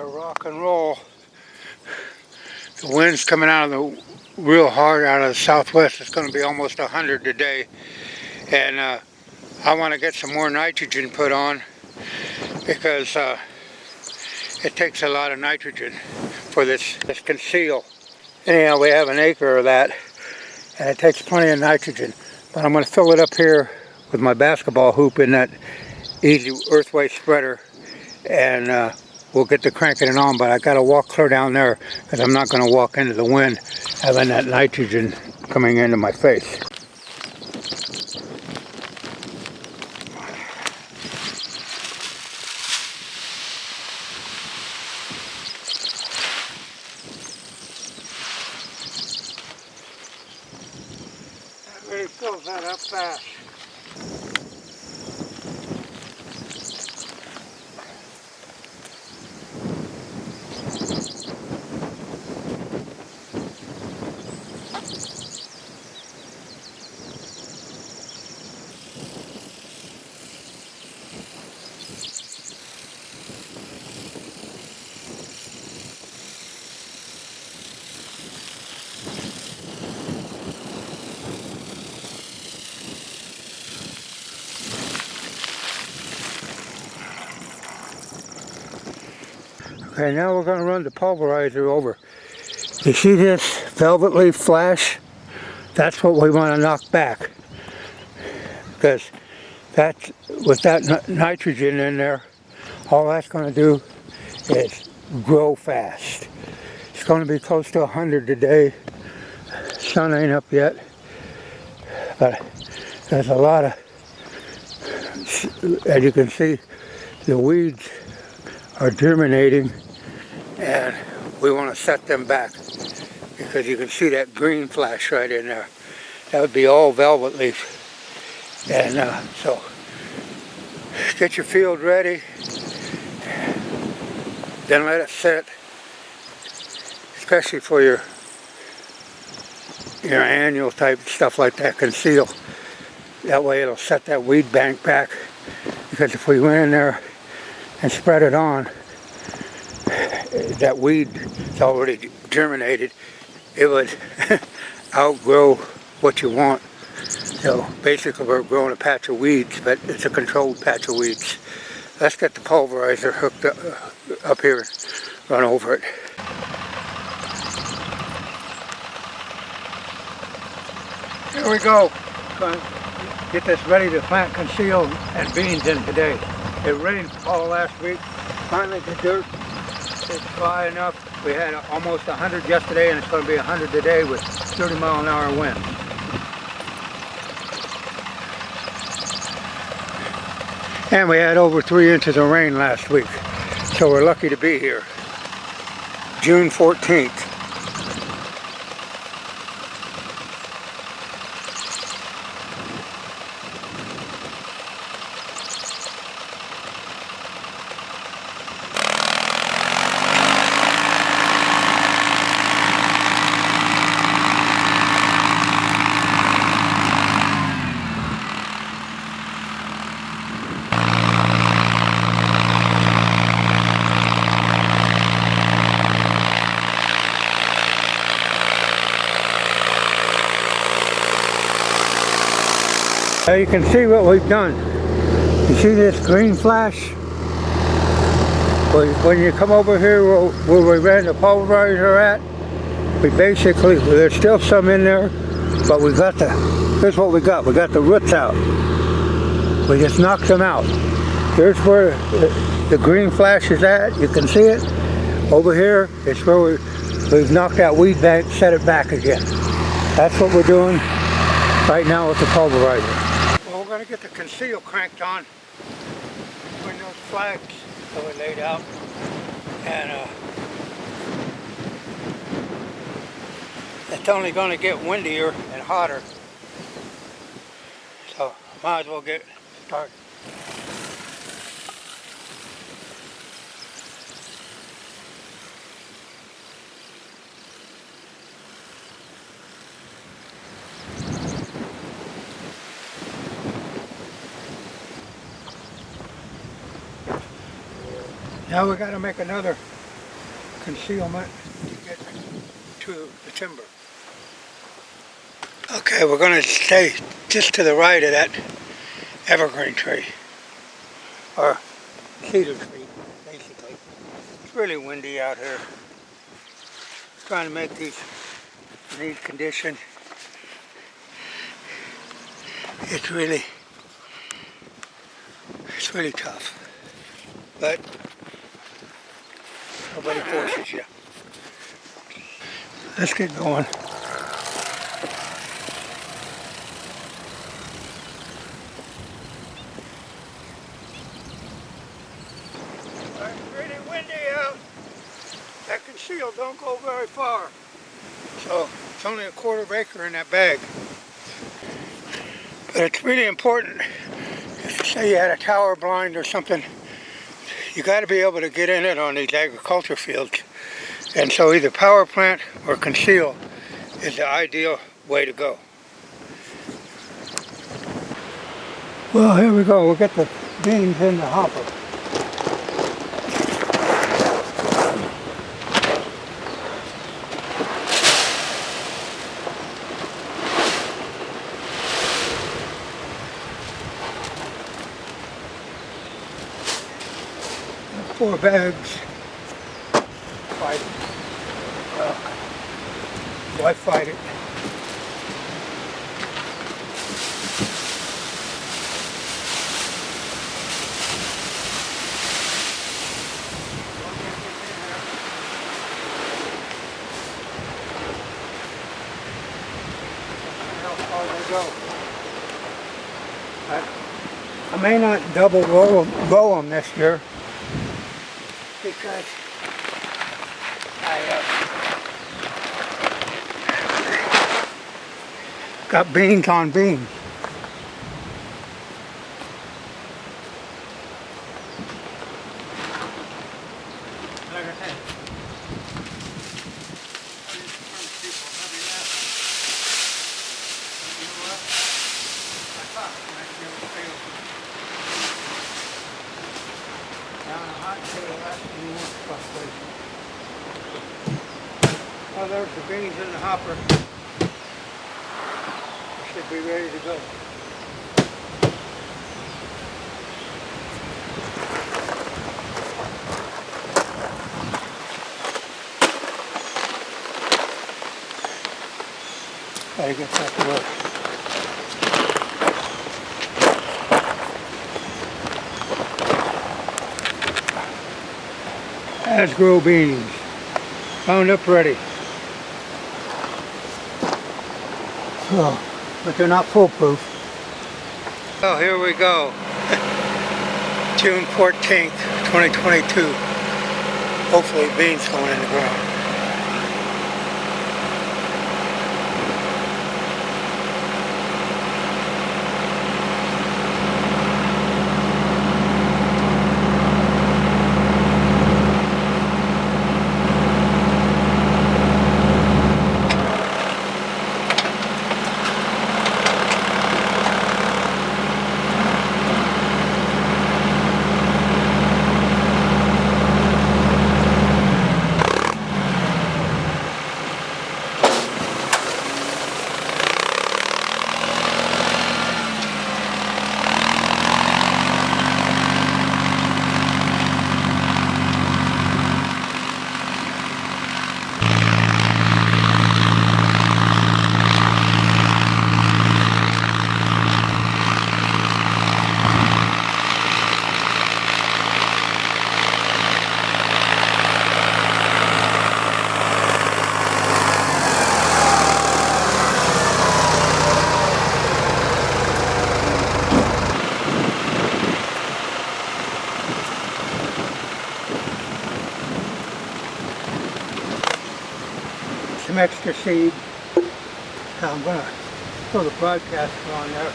rock and roll. The wind's coming out of the real hard out of the southwest. It's going to be almost 100 today, and I want to get some more nitrogen put on because it takes a lot of nitrogen for this Conceal. Anyhow, we have an acre of that, and it takes plenty of nitrogen. But I'm going to fill it up here with my basketball hoop in that easy earthway spreader, and we'll get to cranking it on. But I got to walk clear down there because I'm not going to walk into the wind having that nitrogen coming into my face. That really fills that up fast. Okay, now we're going to run the pulverizer over. You see this velvet leaf flash? That's what we want to knock back. Because that, with that nitrogen in there, all that's going to do is grow fast. It's going to be close to 100 today. Sun ain't up yet. But there's a lot of, as you can see, the weeds are germinating, and we want to set them back because you can see that green flash right in there. That would be all velvet leaf. And so get your field ready, then let it sit, especially for your annual type stuff like that, Conceal. That way it'll set that weed bank back, because if we went in there and spread it on, that weed is already germinated, it would outgrow what you want. So basically we're growing a patch of weeds, but it's a controlled patch of weeds. Let's get the pulverizer hooked up here and run over it. Here we go. Going to get this ready to plant Conceal and beans in today. It rained all last week. Finally the dirt is dry enough. We had almost 100 yesterday, and it's going to be 100 today with 30-mile-an-hour winds. And we had over 3 inches of rain last week, so we're lucky to be here. June 14th. Now you can see what we've done. You see this green flash? When you come over here where we ran the pulverizer at, we basically, there's still some in there, but we got here's what we got. We got the roots out. We just knocked them out. Here's where the green flash is at. You can see it. Over here, it's where we've knocked that weed bank, set it back again. That's what we're doing right now with the pulverizer. Well, we're going to get the Conceal cranked on between those flags that we laid out, and it's only going to get windier and hotter, so might as well get started. Now we got to make another concealment to get to the timber. Okay, we're going to stay just to the right of that evergreen tree, or cedar tree, basically. It's really windy out here. Trying to make these in these conditions. It's really tough, but nobody forces you. Let's get going. It's really windy out. That Conceal don't go very far. So it's only a quarter acre in that bag. But it's really important, if say you had a tower blind or something, you got to be able to get in it on these agriculture fields. And so either power plant or Conceal is the ideal way to go. Well, here we go. We'll get the beans in the hopper. 4 bags. Fight it. Why fight it? I may not double roll them this year because I got beans on beans. Well, there's the beans in the hopper. Should be ready to go. Gotta get that to work. As grow beans. Wound up ready. Oh, but they're not foolproof. Oh, here we go. June 14th, 2022. Hopefully beans going in the ground. Some extra seed. I'm going to throw the broadcaster on there.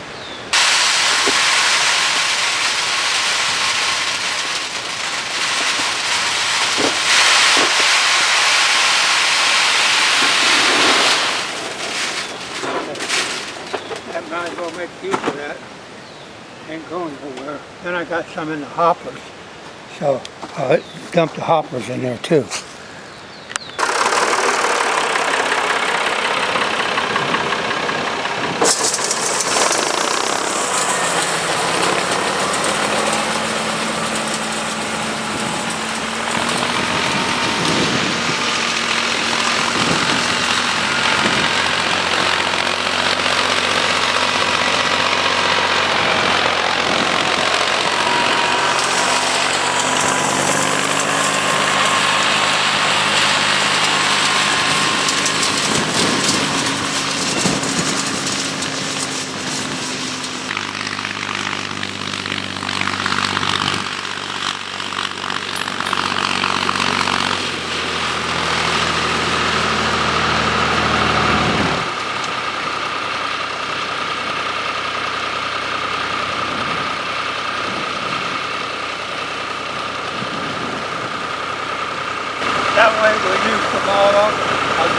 I might as well make use of that. Ain't going nowhere. Then I got some in the hoppers. So I'll dump the hoppers in there too.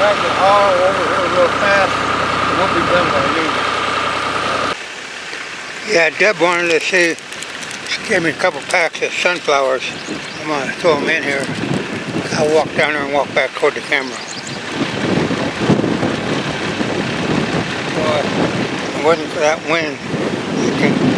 drag the harrow over here real fast, and we'll be done by noon. Yeah, Deb wanted to see, she gave me a couple packs of sunflowers. I'm going to throw them in here. I'll walk down there and walk back toward the camera. Boy, if it wasn't for that wind, you can...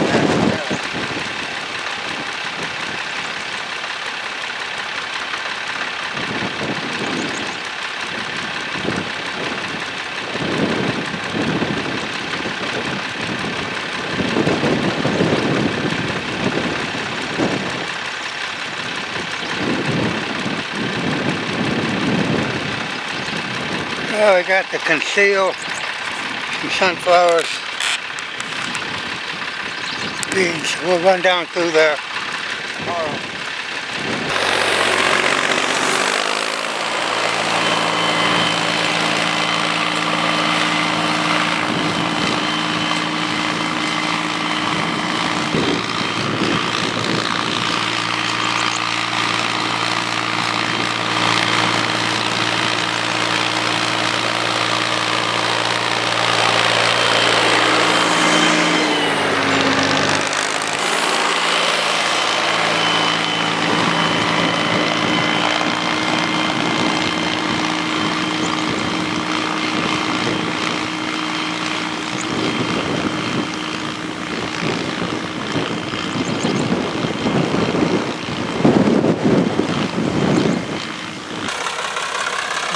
Well, we got the Conceal, some sunflowers, beans. We'll run down through there tomorrow.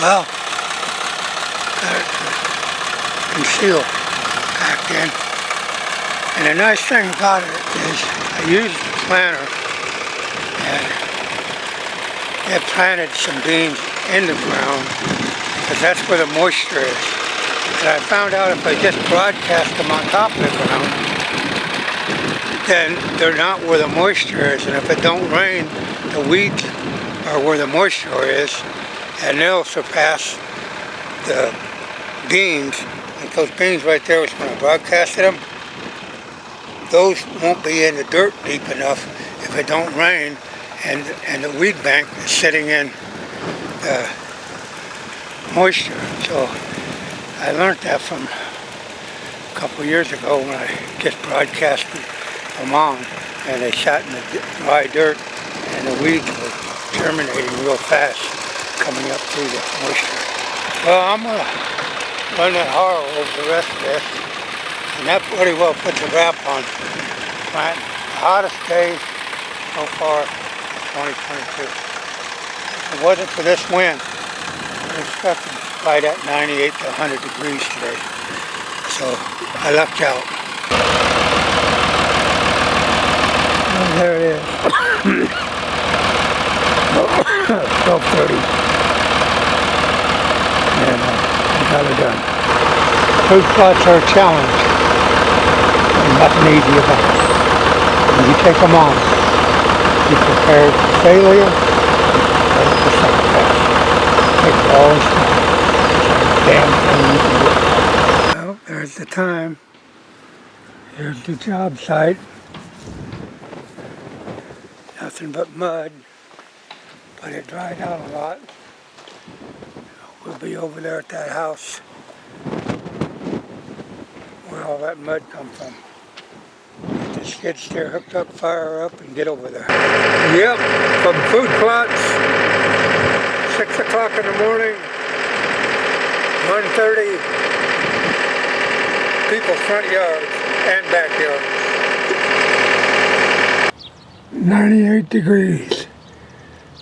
Well, got it Conceal back in. And the nice thing about it is I used the planter and it planted some beans in the ground because that's where the moisture is. And I found out if I just broadcast them on top of the ground, then they're not where the moisture is. And if it don't rain, the weeds are where the moisture is. And they'll surpass the beans. And those beans right there, was when I broadcasted them, those won't be in the dirt deep enough if it don't rain, and the weed bank is sitting in the moisture. So I learned that from a couple of years ago when I just broadcasted them on, and they sat in the dry dirt, and the weeds were germinating real fast, coming up through the moisture. Well, I'm going to run that harrow over the rest of this, and that pretty well puts a wrap on planting. The hottest day so far in 2022. If it wasn't for this wind, we're expecting right at 98 to 100 degrees today. So I lucked out. And there it is. 12:30. And we got it done. Fruit plots are a challenge. There's nothing easy about it. When you take them on, be prepared for failure, be prepared for success. Take it all in stride. It's a damn thing you can do. Well, there's the time. Here's the job site. Nothing but mud, but it dried out a lot. We'll be over there at that house where all that mud come from. Get the skid steer hooked up, fire her up, and get over there. Yep, from food plots, 6 o'clock in the morning, 1:30, people's front yards and backyards. 98 degrees,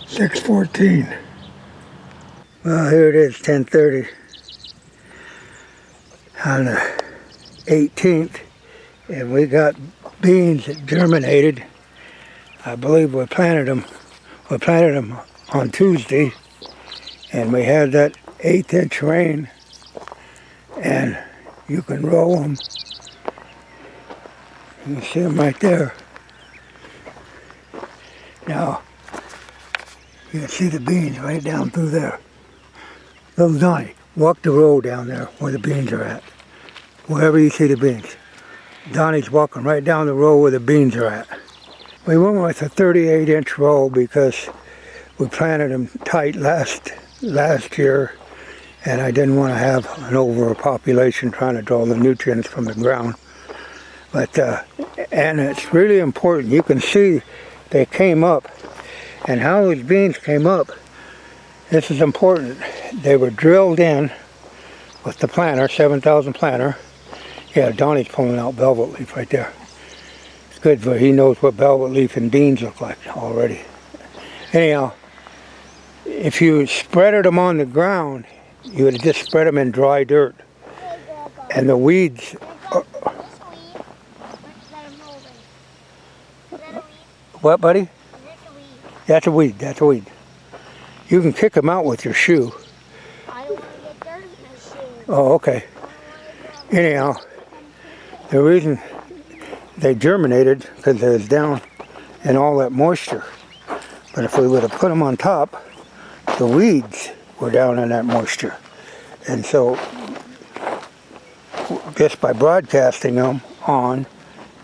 6:14. Well, here it is, 10:30 on the 18th, and we got beans that germinated. I believe we planted them on Tuesday, and we had that 1/8-inch rain, and you can roll them. You can see them right there. Now, you can see the beans right down through there. Little Donnie, walk the road down there where the beans are at. Wherever you see the beans. Donnie's walking right down the row where the beans are at. We went with a 38-inch row because we planted them tight last year, and I didn't want to have an overpopulation trying to draw the nutrients from the ground. But and it's really important. You can see they came up, and how these beans came up. This is important. They were drilled in with the planter, 7,000 planter. Yeah, Donnie's pulling out velvet leaf right there. It's good, but he knows what velvet leaf and beans look like already. Anyhow, if you spreaded them on the ground, you would just spread them in dry dirt. And the weeds... What, buddy? That's a weed. That's a weed. You can kick them out with your shoe. I don't want to get dirt in my shoe. Oh, okay. Anyhow, the reason they germinated because they was down in all that moisture. But if we would have put them on top, the weeds were down in that moisture. And so, just by broadcasting them on,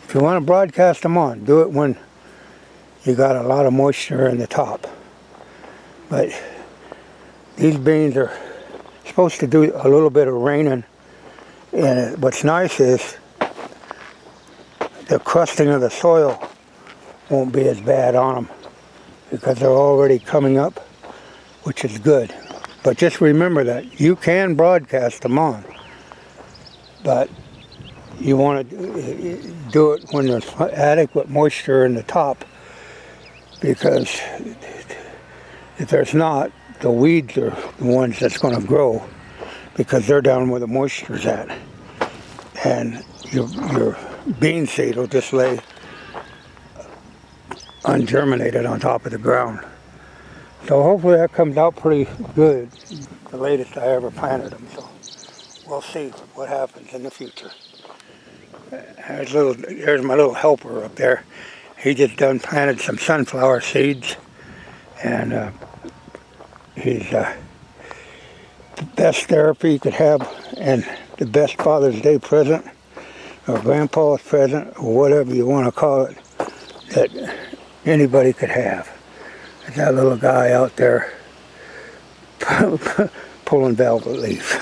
if you want to broadcast them on, do it when you got a lot of moisture in the top. But these beans are supposed to do a little bit of raining, and what's nice is the crusting of the soil won't be as bad on them because they're already coming up, which is good. But just remember that you can broadcast them on, but you want to do it when there's adequate moisture in the top, because if there's not, the weeds are the ones that's going to grow because they're down where the moisture's at. And your bean seed will just lay ungerminated on top of the ground. So hopefully that comes out pretty good, the latest I ever planted them. So we'll see what happens in the future. There's my little helper up there. He just done planted some sunflower seeds, and he's the best therapy you could have, and the best Father's Day present, or Grandpa's present, or whatever you want to call it, that anybody could have. There's that little guy out there pulling velvet leaf.